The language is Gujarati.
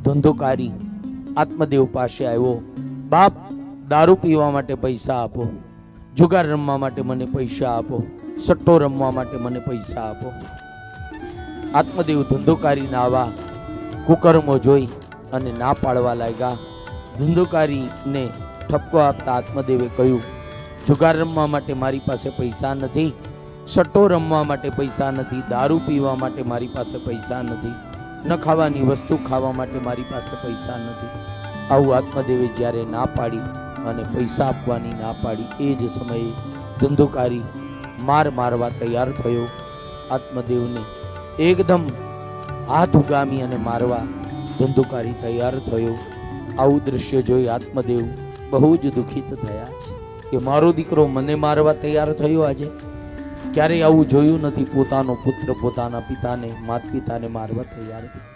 ધંધોકારી આત્મદેવ પાસે આવ્યો. બાપ, દારૂ પીવા માટે પૈસા આપો, જુગાર રમવા માટે મને પૈસા આપો, સટ્ટો રમવા માટે મને પૈસા આપો. આત્મદેવ ધંધોકારીના આવા કુકર્મો જોઈ અને ના પાડવા લાગ્યા. ધંધોકારીને ઠપકો આપતા આત્મદેવે કહ્યું, જુગાર રમવા માટે મારી પાસે પૈસા નથી, સટ્ટો રમવા માટે પૈસા નથી, દારૂ પીવા માટે મારી પાસે પૈસા નથી, ન ખાવાની વસ્તુ ખાવા માટે મારી પાસે પૈસા નથી. આવું આત્મદેવે જ્યારે ના પાડી અને પૈસા આપવાની ના પાડી, એ જ સમયે ધંધોકારી મારવા તૈયાર થયો. આત્મદેવને એકદમ હાથ ઉગામી અને મારવા ધંધોકારી તૈયાર થયો. આવું દ્રશ્ય જોઈ આત્મદેવ બહુ જ દુઃખિત થયા છે કે મારો દીકરો મને મારવા તૈયાર થયો. આજે ક્યારેય આવું જોયું નથી, પોતાનો પુત્ર પોતાના પિતાને, માતા પિતાને મારવા તૈયાર થયો.